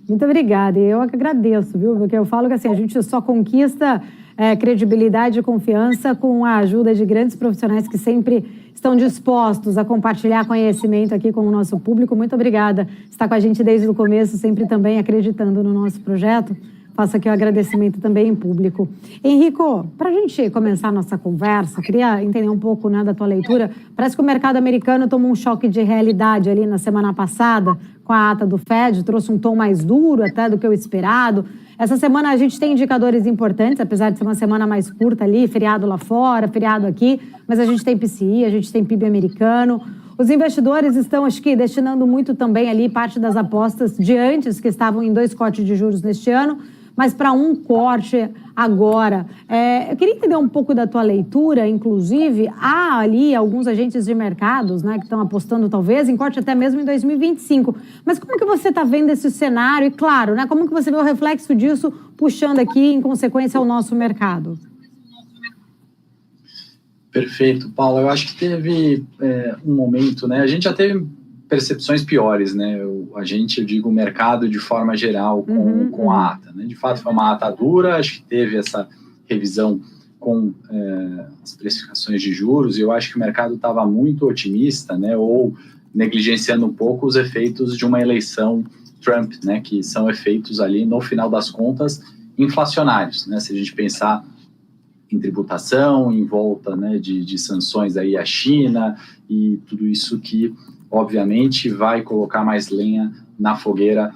Muito obrigada. E eu que agradeço, viu? Porque eu falo que assim, a gente só conquista credibilidade e confiança com a ajuda de grandes profissionais que sempre estão dispostos a compartilhar conhecimento aqui com o nosso público. Muito obrigada por estar com a gente desde o começo, sempre também acreditando no nosso projeto. Faço aqui o agradecimento também em público. Henrico, para a gente começar a nossa conversa, queria entender um pouco, né, da tua leitura. Parece que o mercado americano tomou um choque de realidade ali na semana passada, com a ata do Fed, trouxe um tom mais duro até do que o esperado. Essa semana a gente tem indicadores importantes, apesar de ser uma semana mais curta ali, feriado lá fora, feriado aqui, mas a gente tem PCI, a gente tem PIB americano. Os investidores estão, acho que, destinando muito também ali parte das apostas de antes, que estavam em 2 cortes de juros neste ano, mas para um corte agora. Eu queria entender um pouco da tua leitura, inclusive, há ali alguns agentes de mercados, né, que estão apostando talvez em corte até mesmo em 2025. Mas como que você está vendo esse cenário? E claro, né, como que você vê o reflexo disso puxando aqui, em consequência, ao nosso mercado? Perfeito, Paulo. Eu acho que teve um momento, né, a gente já teve percepções piores, né? Eu digo o mercado de forma geral com a ata, né? De fato, foi uma ata dura, acho que teve essa revisão com as precificações de juros, e eu acho que o mercado estava muito otimista, né? Ou negligenciando um pouco os efeitos de uma eleição Trump, né? Que são efeitos ali, no final das contas, inflacionários, né? Se a gente pensar em tributação, em volta, né, de sanções aí à China e tudo isso que obviamente vai colocar mais lenha na fogueira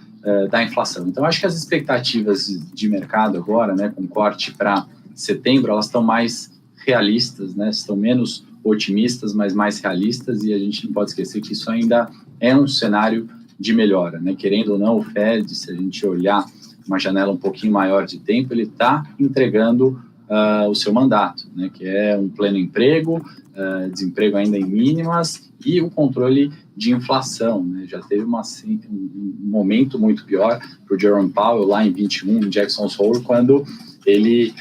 da inflação. Então, acho que as expectativas de mercado agora, né, com corte para setembro, elas estão mais realistas, né, estão menos otimistas, mas mais realistas, e a gente não pode esquecer que isso ainda é um cenário de melhora, né? Querendo ou não, o Fed, se a gente olhar uma janela um pouquinho maior de tempo, ele está entregando o seu mandato, né, que é um pleno emprego, desemprego ainda em mínimas e o controle de inflação, né? Já teve um momento muito pior para o Jerome Powell lá em 21, em Jackson Hole, quando ele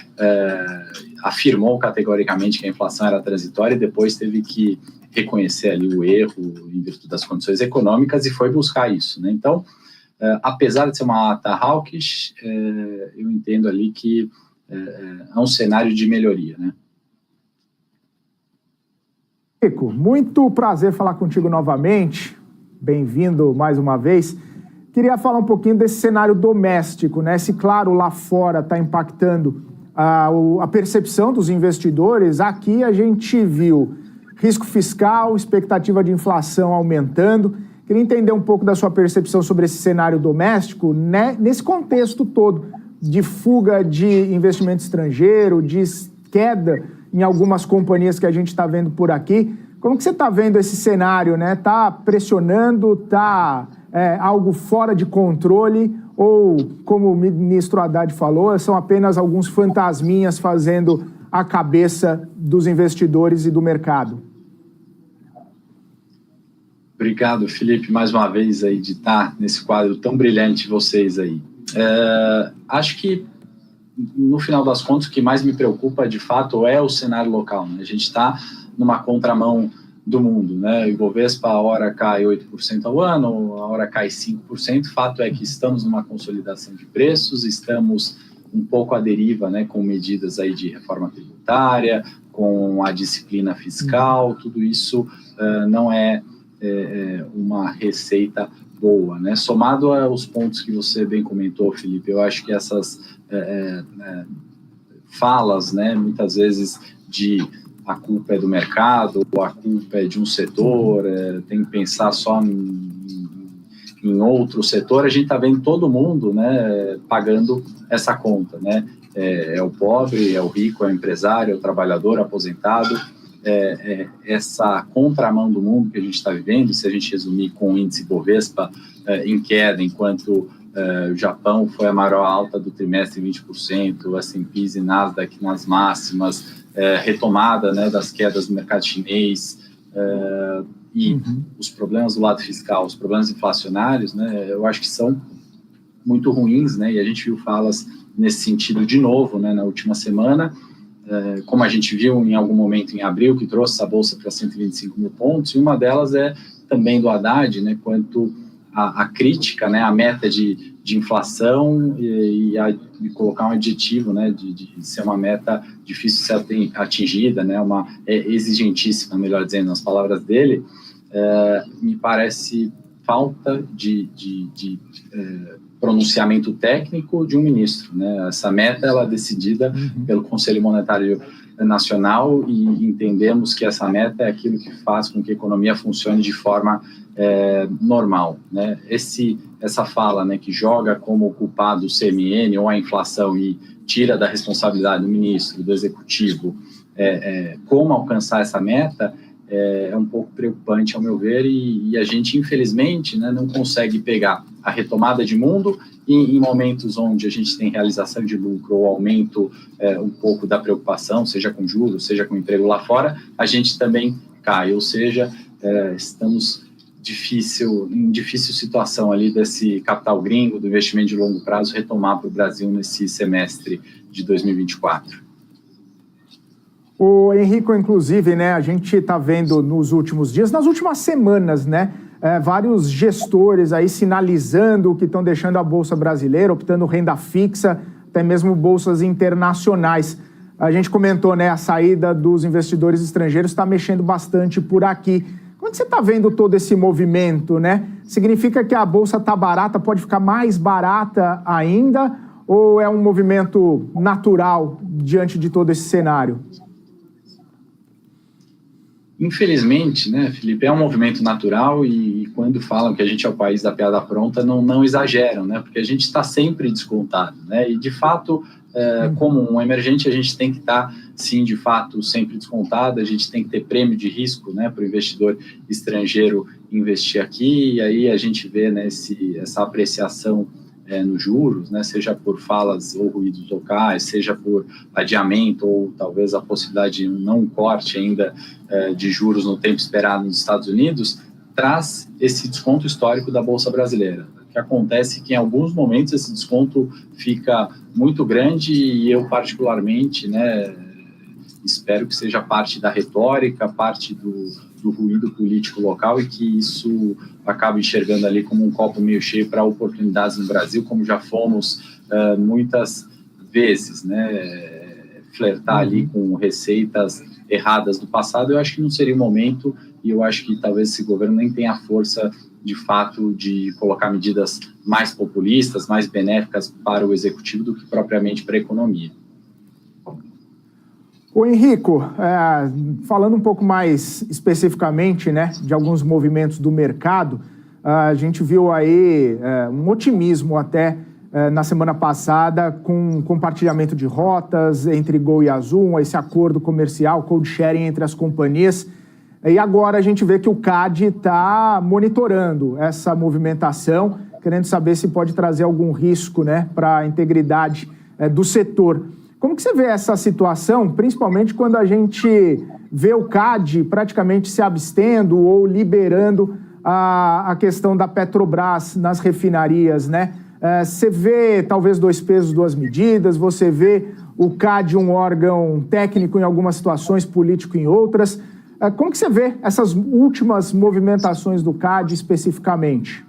afirmou categoricamente que a inflação era transitória e depois teve que reconhecer ali o erro em virtude das condições econômicas e foi buscar isso, né? Então, apesar de ser uma ata hawkish, eu entendo ali que é um cenário de melhoria, né? Rico, muito prazer falar contigo novamente. Bem-vindo mais uma vez. Queria falar um pouquinho desse cenário doméstico, né? Se, claro, lá fora está impactando a percepção dos investidores, aqui a gente viu risco fiscal, expectativa de inflação aumentando. Queria entender um pouco da sua percepção sobre esse cenário doméstico, né? Nesse contexto todo de fuga de investimento estrangeiro, de queda em algumas companhias que a gente está vendo por aqui. Como que você está vendo esse cenário, né? Está pressionando, está algo fora de controle ou, como o ministro Haddad falou, são apenas alguns fantasminhas fazendo a cabeça dos investidores e do mercado? Obrigado, Felipe, mais uma vez aí de estar nesse quadro tão brilhante de vocês aí. Acho que, no final das contas, o que mais me preocupa, de fato, é o cenário local, né? A gente está numa contramão do mundo, né? O Ibovespa, a hora cai 8% ao ano, a hora cai 5%. Fato é que estamos numa consolidação de preços, estamos um pouco à deriva, né, com medidas aí de reforma tributária, com a disciplina fiscal, tudo isso não é uma receita boa, né? Somado aos pontos que você bem comentou, Felipe, eu acho que essas falas, né, muitas vezes de a culpa é do mercado, ou a culpa é de um setor, tem que pensar só em outro setor, a gente está vendo todo mundo, né, pagando essa conta, né? É o pobre, é o rico, é o empresário, é o trabalhador, aposentado, essa contramão do mundo que a gente está vivendo, se a gente resumir com o índice Bovespa em queda, enquanto o Japão foi a maior alta do trimestre, 20%, o S&P e Nasdaq nas máximas, retomada, né, das quedas do mercado chinês, e os problemas do lado fiscal, os problemas inflacionários, né, eu acho que são muito ruins, né, e a gente viu falas nesse sentido de novo, né, na última semana, como a gente viu em algum momento em abril, que trouxe a Bolsa para 125 mil pontos, e uma delas é também do Haddad, né, quanto a crítica, né, a meta de inflação e colocar um adjetivo, né, de ser uma meta difícil de ser atingida, né, exigentíssima, melhor dizendo, nas palavras dele, me parece falta de pronunciamento técnico de um ministro, né? Essa meta ela é decidida pelo Conselho Monetário Nacional e entendemos que essa meta é aquilo que faz com que a economia funcione de forma normal, né? Essa fala, né, que joga como culpado o CMN ou a inflação e tira da responsabilidade do ministro, do executivo, como alcançar essa meta, é um pouco preocupante ao meu ver e a gente infelizmente, né, não consegue pegar a retomada de mundo e em momentos onde a gente tem realização de lucro ou aumento um pouco da preocupação, seja com juros, seja com emprego lá fora, a gente também cai, ou seja, estamos em difícil situação ali desse capital gringo, do investimento de longo prazo retomar para o Brasil nesse semestre de 2024. O Henrico, inclusive, né, a gente está vendo nos últimos dias, nas últimas semanas, né, vários gestores aí sinalizando que estão deixando a Bolsa Brasileira, optando renda fixa, até mesmo bolsas internacionais. A gente comentou, né, a saída dos investidores estrangeiros está mexendo bastante por aqui. Como você está vendo todo esse movimento, né? Significa que a Bolsa está barata, pode ficar mais barata ainda, ou é um movimento natural diante de todo esse cenário? Infelizmente, né, Felipe, é um movimento natural e quando falam que a gente é o país da piada pronta, não exageram, né, porque a gente está sempre descontado, né, e de fato, como um emergente, a gente tem que estar, sim, de fato, sempre descontado, a gente tem que ter prêmio de risco, né, para o investidor estrangeiro investir aqui, e aí a gente vê, né, essa apreciação nos juros, né, seja por falas ou ruídos locais, seja por adiamento ou talvez a possibilidade de um não corte ainda de juros no tempo esperado nos Estados Unidos, traz esse desconto histórico da Bolsa Brasileira. O que acontece é que em alguns momentos esse desconto fica muito grande e eu particularmente, né, espero que seja parte da retórica, parte do ruído político local e que isso acabe enxergando ali como um copo meio cheio para oportunidades no Brasil, como já fomos muitas vezes, né? Flertar ali com receitas erradas do passado, eu acho que não seria o momento e eu acho que talvez esse governo nem tenha a força de fato de colocar medidas mais populistas, mais benéficas para o executivo do que propriamente para a economia. Ô Henrico, falando um pouco mais especificamente, né, de alguns movimentos do mercado, a gente viu aí um otimismo até na semana passada com compartilhamento de rotas entre Gol e Azul, esse acordo comercial, code sharing entre as companhias. E agora a gente vê que o CAD está monitorando essa movimentação, querendo saber se pode trazer algum risco, né, para a integridade do setor. Como que você vê essa situação, principalmente quando a gente vê o CAD praticamente se abstendo ou liberando a questão da Petrobras nas refinarias, né? Você vê talvez dois pesos, duas medidas, você vê o CAD um órgão técnico em algumas situações, político em outras. Como que você vê essas últimas movimentações do CAD especificamente?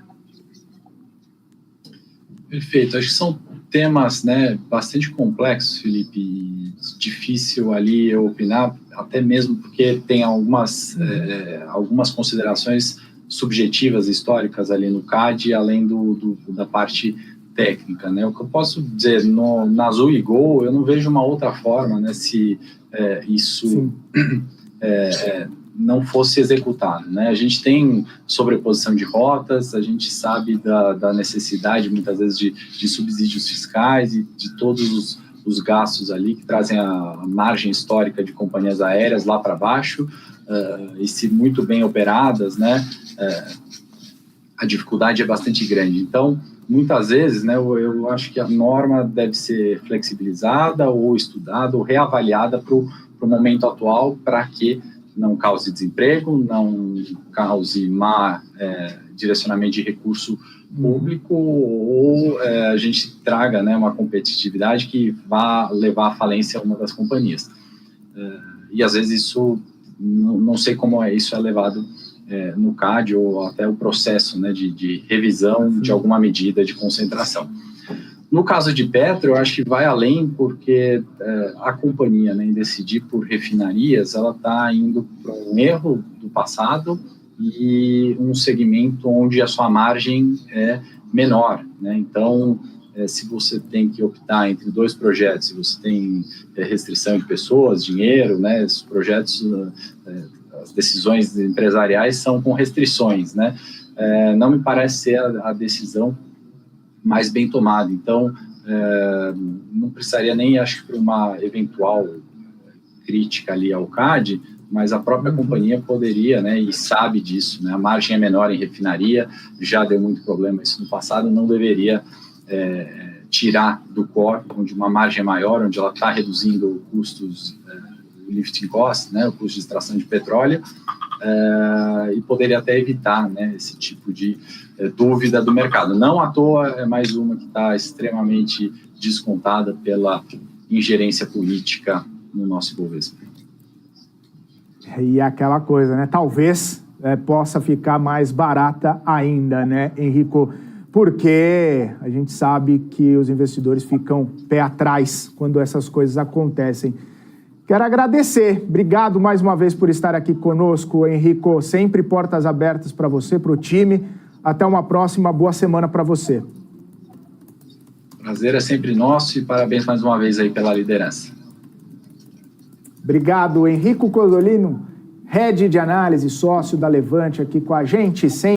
Perfeito, acho que são temas, né, bastante complexos, Felipe, difícil ali eu opinar, até mesmo porque tem algumas considerações subjetivas, históricas ali no CAD, além da parte técnica, né? O que eu posso dizer, na Azul e Gol, eu não vejo uma outra forma, né, se isso não fosse executado, né? A gente tem sobreposição de rotas, a gente sabe da necessidade, muitas vezes, de subsídios fiscais e de todos os gastos ali que trazem a margem histórica de companhias aéreas lá para baixo, e se muito bem operadas, né, a dificuldade é bastante grande. Então, muitas vezes, né, eu acho que a norma deve ser flexibilizada ou estudada ou reavaliada para o momento atual, para que não cause desemprego, não cause direcionamento de recurso público ou a gente traga, né, uma competitividade que vá levar à falência uma das companhias. E às vezes isso, não sei como isso é levado no CAD ou até o processo, né, de revisão de alguma medida de concentração. No caso de Petro, eu acho que vai além, porque a companhia, né, em decidir por refinarias, ela está indo para um erro do passado e um segmento onde a sua margem é menor, né? Então, se você tem que optar entre 2 projetos, se você tem restrição de pessoas, dinheiro, né, esses projetos, as decisões empresariais são com restrições, né? Não me parece ser a decisão mais bem tomada. Então, não precisaria nem, acho que, para uma eventual crítica ali ao CAD, mas a própria companhia poderia, né, e sabe disso, né, a margem é menor em refinaria, já deu muito problema isso no passado, não deveria tirar do core, onde uma margem é maior, onde ela está reduzindo custos, lifting cost, né, o custo de extração de petróleo, e poderia até evitar, né, esse tipo de dúvida do mercado. Não à toa é mais uma que está extremamente descontada pela ingerência política no nosso Ibovespa. E aquela coisa, né? Talvez possa ficar mais barata ainda, né, Henrico? Porque a gente sabe que os investidores ficam pé atrás quando essas coisas acontecem. Quero agradecer. Obrigado mais uma vez por estar aqui conosco, Henrico. Sempre portas abertas para você, para o time. Até uma próxima. Boa semana para você. Prazer é sempre nosso e parabéns mais uma vez aí pela liderança. Obrigado, Henrico Codolino, head de análise, sócio da Levante, aqui com a gente.